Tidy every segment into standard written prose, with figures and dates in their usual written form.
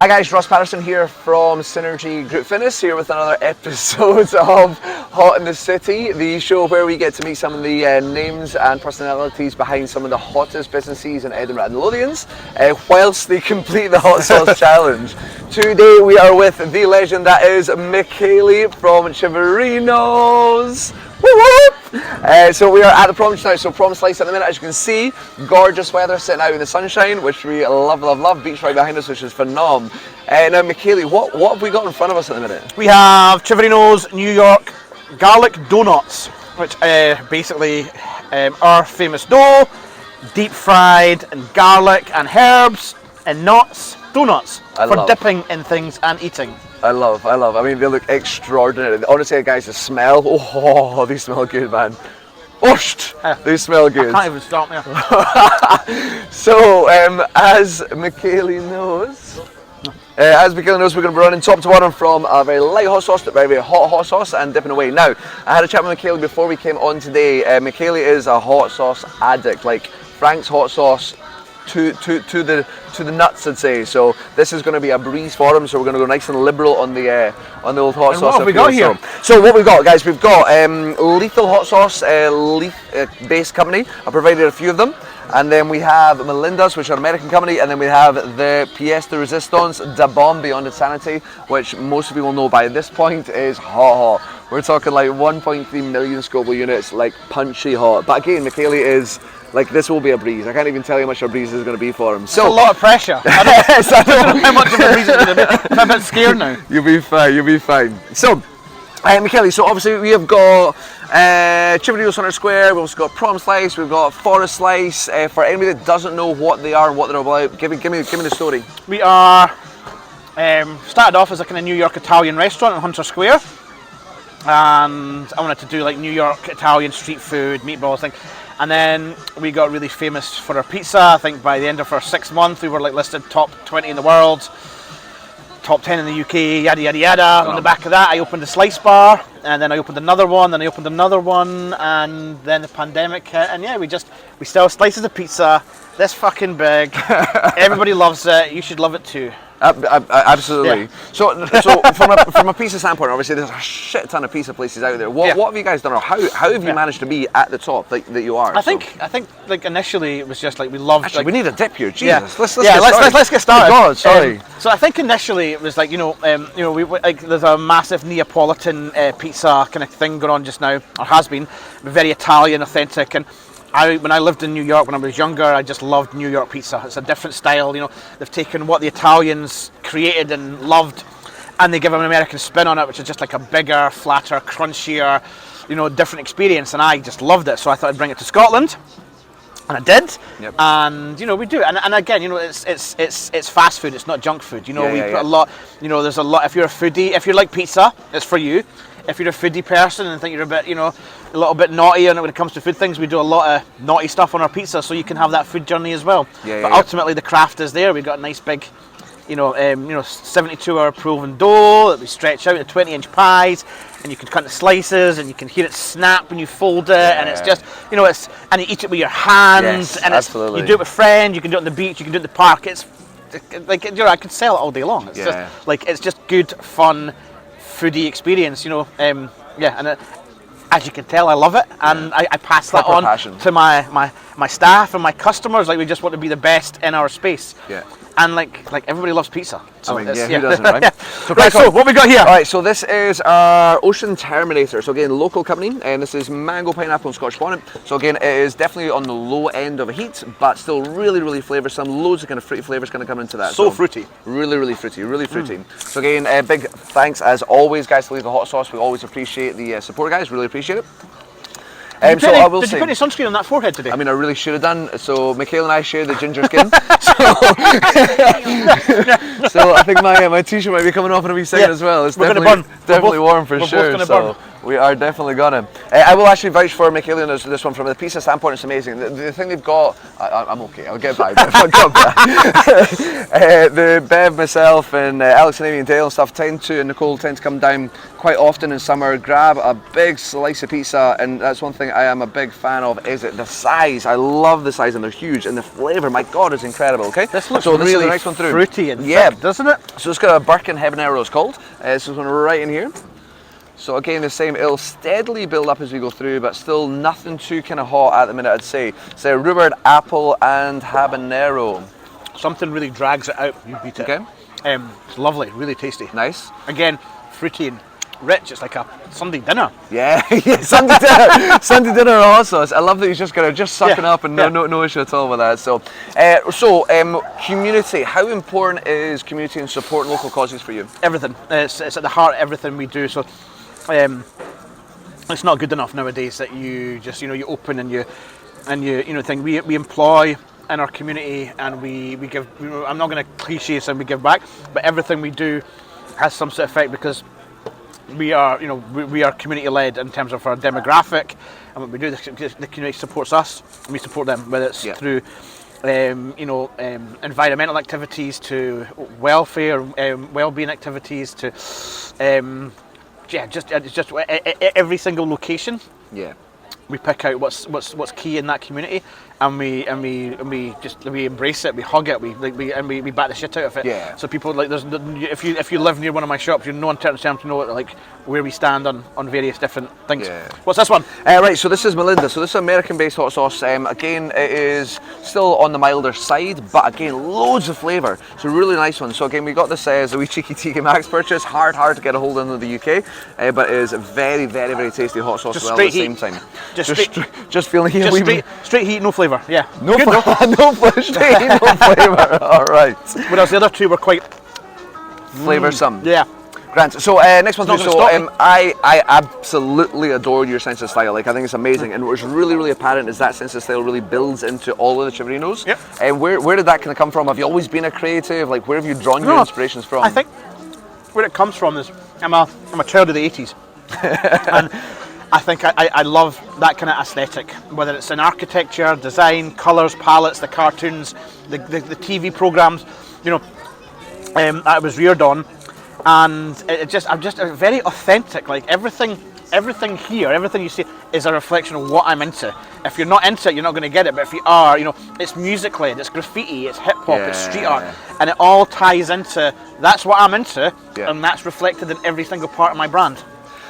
Hi guys, Ross Patterson here from Synergy Group Fitness, here with another episode of Hot in the City, the show where we get to meet some of the names and personalities behind some of the hottest businesses in Edinburgh and Lothians, whilst they complete the Hot Sauce Challenge. Today we are with the legend that is Michele from Civerinos. So we are at the prom now, so prom slice at the minute, as you can see, gorgeous weather sitting out in the sunshine, which we love, beach right behind us, which is phenomenal. Now Michele, what have we got in front of us at the minute? We have Civerinos New York garlic donuts, which basically our famous dough, deep fried and garlic and herbs and nuts, donuts for dipping in things and eating. I love. I mean, they look extraordinary. Honestly, guys, the smell. Oh, they smell good, man. They smell good. I can't even stop now. So, as Michele knows, we're going to be running top to bottom from a very light hot sauce to very hot sauce and dipping away. Now, I had a chat with Michele before we came on today. Michele is a hot sauce addict, like Frank's hot sauce to the nuts, I'd say. So this is going to be a breeze for him. So we're going to go nice and liberal on the old hot sauce. What have we got here? So what we've got, guys, we've got Lethal Hot Sauce, Leaf-based company. I provided a few of them. And then we have Melinda's, which are an American company, and then we have the Pièce de Resistance Da Bomb Beyond Insanity, which most of you will know by this point is hot. We're talking like 1.3 million Scoville units, like punchy hot. But again, Michele is like, this will be a breeze. I can't even tell you how much a breeze is going to be for him. So a lot of pressure. I don't know how much of a breeze it's going to be. I'm a bit scared now. You'll be fine. So, Michele, so obviously we have got Civerinos on our square, we've also got Prom Slice, we've got Forest Slice. For anybody that doesn't know what they are and what they're about, give me the story. We are started off as a kind of New York Italian restaurant in Hunter Square, and I wanted to do like New York Italian street food, meatballs thing. And then we got really famous for our pizza. I think by the end of our 6th month, we were like listed top 20 in the world, top 10 in the UK, yada yada yada. On the back of that, I opened a slice bar, and then I opened another one, and and then the pandemic hit, and yeah, we sell slices of pizza this fucking big. Everybody loves it. You should love it too. Absolutely. Yeah. So from a pizza standpoint, obviously there's a shit ton of pizza places out there. What have you guys done, or how have you managed to be at the top that you are? I think like initially it was just like we loved. Actually, we need a dip here. Jesus. Yeah. Let's get started. Oh God, sorry. So I think initially it was like we like there's a massive Neapolitan pizza kind of thing going on just now, or has been, very Italian, authentic. And when I lived in New York when I was younger, I just loved New York pizza. It's a different style, they've taken what the Italians created and loved, and they give them an American spin on it, which is just like a bigger, flatter, crunchier, different experience, and I just loved it. So I thought I'd bring it to Scotland, and I did. Yep. And we do, and again, it's fast food, it's not junk food. We put a lot, there's a lot. If you're a foodie, if you like pizza, it's for you. If you're a foodie person and think you're a bit, a little bit naughty when it comes to food things, we do a lot of naughty stuff on our pizza, so you can have that food journey as well. But ultimately, the craft is there. We've got a nice big, 72-hour proven dough that we stretch out into 20-inch pies, and you can cut the slices, and you can hear it snap when you fold it, and it's just, and you eat it with your hands, and absolutely. You do it with friends, you can do it on the beach, you can do it in the park. It's like, I could sell it all day long. It's just like, it's just good, fun, foodie experience, and as you can tell, I love it, and I pass that on to my staff and my customers. Like, we just want to be the best in our space. Yeah. And like everybody loves pizza. So who doesn't, right? So what we got here? All right, so this is our Ocean Terminator. So again, local company, and this is mango, pineapple, and Scotch bonnet. So again, it is definitely on the low end of heat, but still really flavoursome. Loads of kind of fruity flavours going to come into that. So fruity. Really fruity. So again, big thanks as always, guys, to Leave the Hot Sauce. We always appreciate the support, guys. Really appreciate it. Did you put any sunscreen on that forehead today? I mean, I really should have done. So Michele and I share the ginger skin. So I think my t-shirt might be coming off in a wee second as well. It's definitely warm for sure. So We are definitely gonna. I will actually vouch for Michele on this one from the pizza standpoint. It's amazing. The thing they've got, I'm okay. I'll get by. I'll come back. The Bev, myself, and Alex and Amy and Dale and stuff and Nicole tend to come down quite often in summer, grab a big slice of pizza, and that's one thing I am a big fan of. Is it the size? I love the size, and they're huge, and the flavour, my God, is incredible. Okay, this looks so this really is the next one through. Fruity and thick, doesn't it? So it's got a Birkin Habanero, it's called. This is one right in here. So again, the same, it'll steadily build up as we go through, but still nothing too kind of hot at the minute, I'd say. So rhubarb, apple, and habanero. Something really drags it out. You beat it. Okay. It's lovely, really tasty. Nice. Again, fruity and rich. It's like a Sunday dinner. Yeah, Sunday dinner. Sunday dinner also. I love that he's just kind of sucking up and no issue at all with that. So, community. How important is community and supporting local causes for you? Everything. It's at the heart of everything we do. So, it's not good enough nowadays that you just you open and you think we employ in our community and we give. I'm not going to cliche say we give back, but everything we do has some sort of effect because we are we are community led in terms of our demographic, and what we do, the community supports us and we support them, whether it's through environmental activities to welfare, well-being activities to just every single location. Yeah, we pick out what's key in that community, and we embrace it, we hug it, we back the shit out of it. Yeah. So people if you live near one of my shops, no one turns to know like where we stand on various different things. Yeah. What's this one? Right, so this is Melinda. So this is American-based hot sauce. Again, it is still on the milder side, but again, loads of flavour. So really nice one. So again, we got this as a wee cheeky TK Maxx purchase. Hard to get a hold of in the UK, but it is a very, very, very tasty hot sauce as well at the same time. Just feeling here. Straight heat, no flavour. Yeah. No flavour. Straight heat, no flavour. All right. Whereas the other two were quite flavoursome. Yeah. Grant. So next one through. So I absolutely adore your sense of style. Like I think it's amazing, and what's really, really apparent is that sense of style really builds into all of the Civerinos. Yep. And where did that kind of come from? Have you always been a creative? Like where have you drawn your inspirations from? I think where it comes from is I'm a child of the 80s, and I think I love that kind of aesthetic, whether it's in architecture, design, colours, palettes, the cartoons, the TV programmes, I was reared on, and I'm just very authentic. Like everything here, everything you see is a reflection of what I'm into. If you're not into it, you're not going to get it. But if you are, it's music led, it's graffiti, it's hip hop, it's street art, and it all ties into that's what I'm into, and that's reflected in every single part of my brand.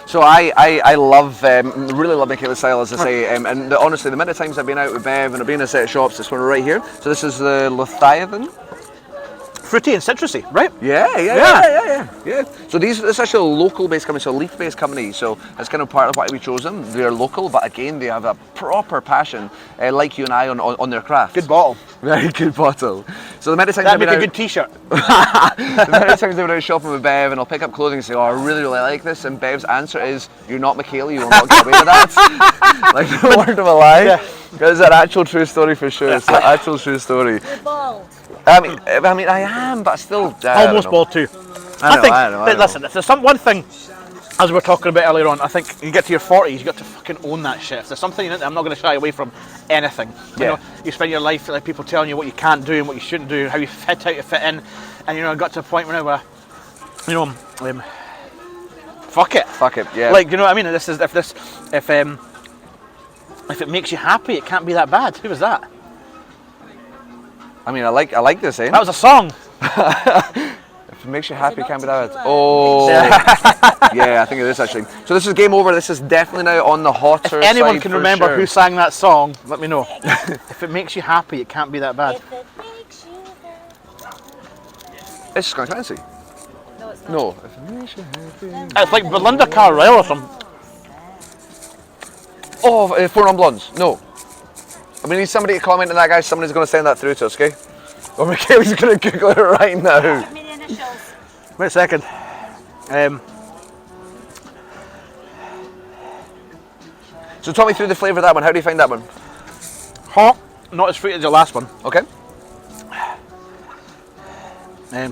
So I love, really love Michele's style, as I say, and honestly, the many times I've been out with Bev and I've been in a set of shops, this one right here. So this is the Lothians. Fruity and citrusy, right? Yeah. So this is actually a local-based company, so a leaf-based company. So that's kind of part of why we chose them. They're local, but again, they have a proper passion, like you and I, on their craft. Good bottle. Very good bottle. So the many times that'd make a good T-shirt. The many times I've been out shopping with Bev, and I'll pick up clothing and say, "Oh, I really, really like this," and Bev's answer is, "You're not Michele. You will not get away with that." Like no word of a lie. Yeah. It's an actual true story for sure. It's an actual true story. You're bald. I mean, I am, but still almost bald too. I know. Listen, if there's one thing, as we were talking about earlier on, I think you get to your 40s, you got to fucking own that shit. If there's something, I'm not going to shy away from anything. You spend your life like people telling you what you can't do and what you shouldn't do, how you fit out, you fit in, and I got to a point where fuck it. Yeah. Like I mean, if it makes you happy, it can't be that bad. Who was that? I mean, I like this, eh? That was a song. If it makes you happy, it can't be that bad. Oh, yeah, I think it is actually. So this is game over. This is definitely now on the hotter side. If anyone can remember who sang that song, let me know. If it makes you happy, it can't be that bad. It's Skunk Nancy. No, it's not. No. If it makes you happy. It's like Belinda Carlisle or something. Oh, Four Non Blondes. No. We need somebody to comment on that, guys. Somebody's going to send that through to us, okay? Or Michele's going to Google it right now. Give me the initials. Wait a second. So talk me through the flavour of that one. How do you find that one? Hot, not as sweet as the last one. Okay.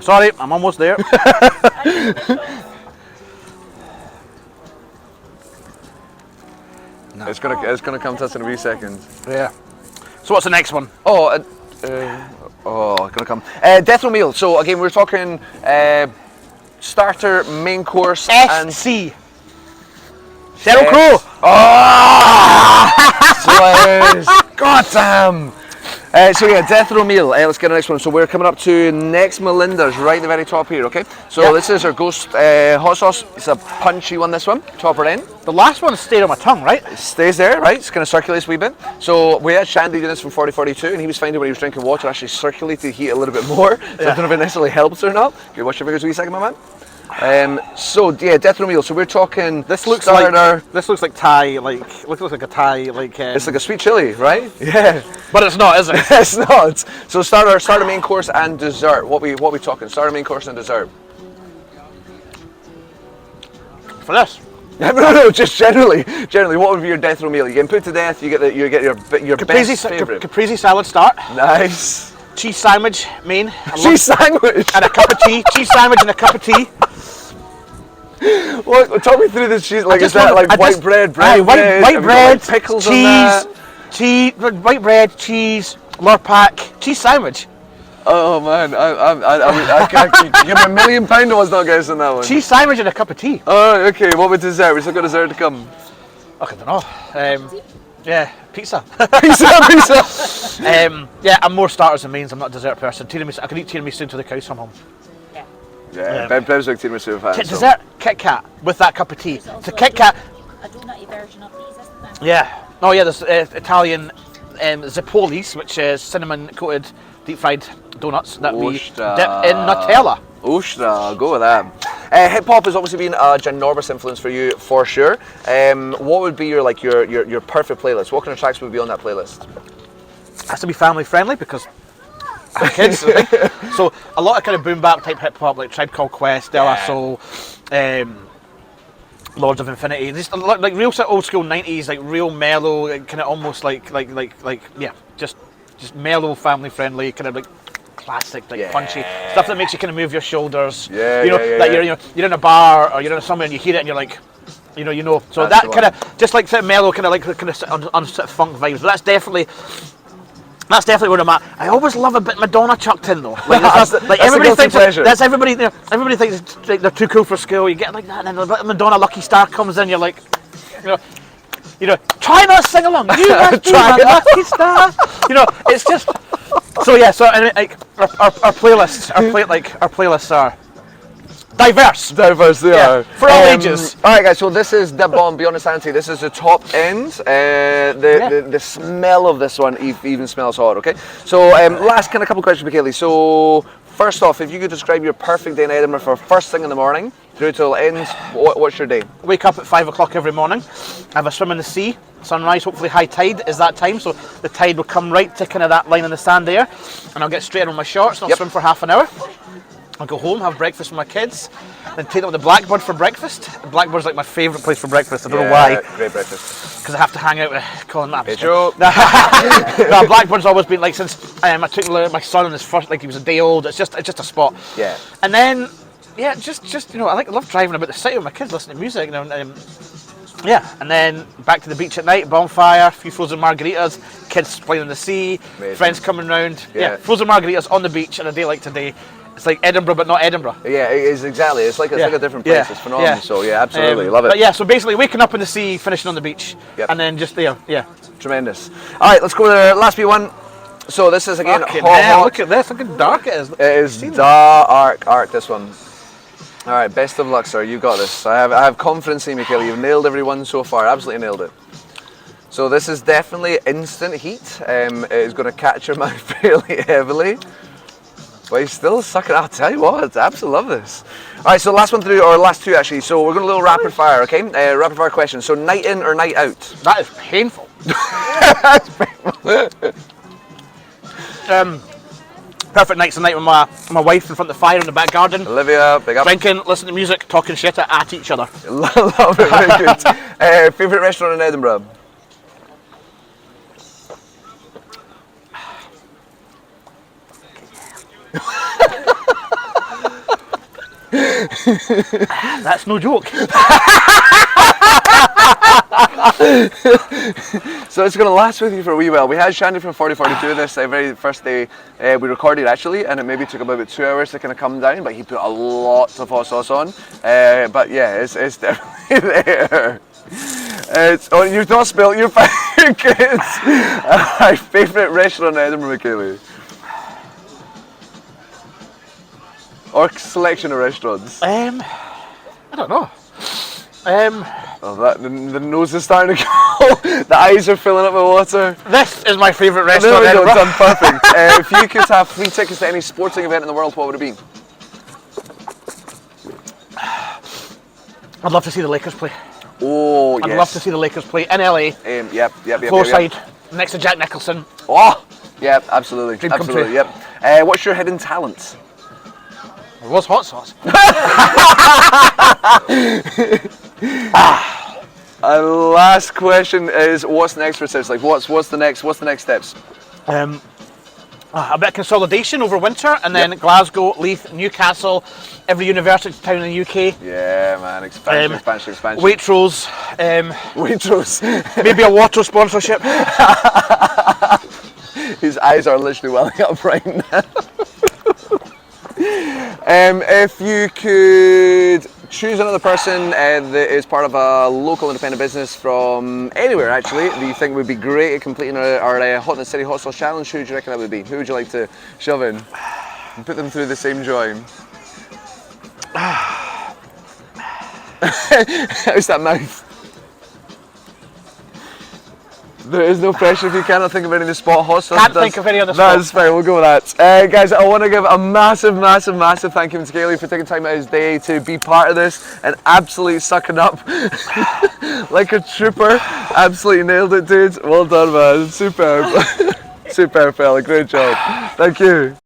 Sorry, I'm almost there. No. It's gonna come to us in a wee second. Yeah. So what's the next one? Oh, gonna come. Death row meal. So again, we're talking starter, main course, and SC. Sheryl Crow. Oh, God damn. So yeah, death row meal. Let's get the next one. So we're coming up to next Melinda's right at the very top here. Okay. So this is our ghost hot sauce. It's a punchy one. This one, top or end. The last one stayed on my tongue, right? It stays there, right? It's kind of circulates a wee bit. So we had Shandy doing this from 4042, and he was finding when he was drinking water actually circulated the heat a little bit more. So I don't know if it necessarily helps or not. Okay, watch your fingers a wee second, my man. So yeah, death row meal. So we're talking. This looks starter. like Thai, looks like a Thai, It's like a sweet chili, right? Yeah. but it's not, is it? It's not. So starter, main course, and dessert. What we talking? Starter, main course, and dessert. For this. No, just generally, what would be your death row meal? You get put to death. You get your best favorite. Caprese salad start. Nice. Cheese sandwich main. Cheese sandwich. And a cup of tea. Cheese sandwich and a cup of tea. What? Talk me through this cheese. Like, is that like white bread? White bread, like pickles cheese, on that? cheese, white bread, cheese, Lurpak, cheese sandwich. Oh man, I give me £1 million I was not guessing that one. Cheese sandwich and a cup of tea. Oh, okay. What about dessert? We still got dessert to come. I don't know. Yeah, pizza. Pizza. Yeah, I'm more starters than mains. I'm not a dessert person. Tiramisu. I can eat tiramisu until the cows come home. Yeah, Bev's like tiramisu fan. Dessert Kit Kat with that cup of tea. It's The Kit Kat. a donutty version of these, isn't there? Yeah. Oh yeah, there's Italian Zippolis, which is cinnamon coated deep fried donuts that we dip in Nutella. Ostra, I'll go with that. Hip hop has obviously been a ginormous influence for you, for sure. What would be your perfect playlist? What kind of tracks would be on that playlist? Has to be family friendly because I have kids. So a lot of kind of boom bap type hip hop, like Tribe Called Quest, De La Soul, Lords of Infinity, just like real old school 90s, like real mellow, kind of almost like just mellow, family friendly, kind of like classic, like punchy stuff that makes you kind of move your shoulders. You're in a bar or you're in somewhere and you hear it and you're like, you know. So That's that kind of just like mellow, kind of on sort of funk vibes. But that's definitely where I'm at. I always love a bit Madonna chucked in though. Like everybody thinks that's everybody. You know, everybody thinks they're too cool for school. You get like that, and then the Madonna Lucky Star comes in. You're like, you know, try not to sing along. You must be my lucky star. You know, it's just. So yeah. So like our playlists, our playlists are diverse. They are. For all ages. Alright guys, so this is the bomb, be honest Auntie. This is the top end. The smell of this one even smells hot, okay? So last kind of couple questions, Michele. So first off, if you could describe your perfect day in Edinburgh for first thing in the morning through till it ends, what's your day? Wake up at 5 o'clock every morning, have a swim in the sea, sunrise, hopefully high tide is that time, so the tide will come right to kind of that line in the sand there, and I'll get straight in with my shorts and I'll swim for half an hour. I'll go home, have breakfast with my kids, then take them to the Blackbird for breakfast. The Blackbird's like my favourite place for breakfast. I don't know why. Great breakfast. Because I have to hang out with Colin Mapp. Hey Joe. No, Blackbird's always been like since I took my son on his first, like he was a day old. It's just a spot. Yeah. And then, just you know, I love driving about the city with my kids, listening to music. You know, and then back to the beach at night, bonfire, a few frozen margaritas, kids playing in the sea, Amazing. friends coming round. Yeah. Frozen margaritas on the beach on a day like today. It's like Edinburgh, but not Edinburgh. Yeah, it is exactly. It's like a different place. It's phenomenal. So yeah, absolutely love it. But yeah, so basically waking up in the sea, finishing on the beach, and then just Tremendous. All right, let's go to the last wee one. So this is again hot. Look at this. Look how dark it is. It is dark. This one. All right, best of luck, sir. You got this. I have confidence in you, Michele. You've nailed every one so far. Absolutely nailed it. So this is definitely instant heat. It is going to catch your mouth fairly heavily. But he's still sucking. I'll tell you what, I absolutely love this. All right, so last one through, or last two actually. So we're going to do a little rapid fire, okay? Rapid fire question. So night in or night out? That is painful. Perfect nights and night with my wife in front of the fire in the back garden. Olivia, big up. Drinking, listening to music, talking shit at each other. Love it, very good. Favourite restaurant in Edinburgh? That's no joke. So it's going to last with you for a wee while. We had Shandy from 4042 this very first day we recorded actually, and it maybe took about 2 hours to kind of come down, but he put a lot of hot sauce on. But yeah, it's definitely there. It's, oh, you've not spilled your kids. My favourite restaurant in Edinburgh, Michele. Or selection of restaurants. I don't know. Oh, the nose is starting to go. The eyes are filling up with water. This is my favourite There restaurant we in go, Edinburgh. done perfect. If you could have free tickets to any sporting event in the world, what would it be? I'd love to see the Lakers play. Oh, yes. I'd love to see the Lakers play in LA. Yep. Florside, next to Jack Nicholson. Oh, yep, absolutely. Dream come Absolutely, true. yep. What's your hidden talent? It was hot sauce. And last question is, what's next for Sis? Like, what's the next steps? A bit of consolidation over winter, and then Glasgow, Leith, Newcastle, every university town in the UK. Yeah, man, expansion. Waitrose, Waitrose. maybe a water sponsorship. His eyes are literally welling up right now. If you could choose another person that is part of a local independent business from anywhere actually that you think would be great at completing our Hot in the City Hot Sauce Challenge, who do you reckon that would be? Who would you like to shove in and put them through the same joy? How's that mouth? There is no pressure if you cannot think of any of the spot. Hot sauce. Can't think of any on the spot. That's fine, we'll go with that. Guys, I want to give a massive thank you to Michele for taking time out of his day to be part of this and absolutely sucking up like a trooper. Absolutely nailed it, dude. Well done, man. Superb. Superb, fella. Great job. Thank you.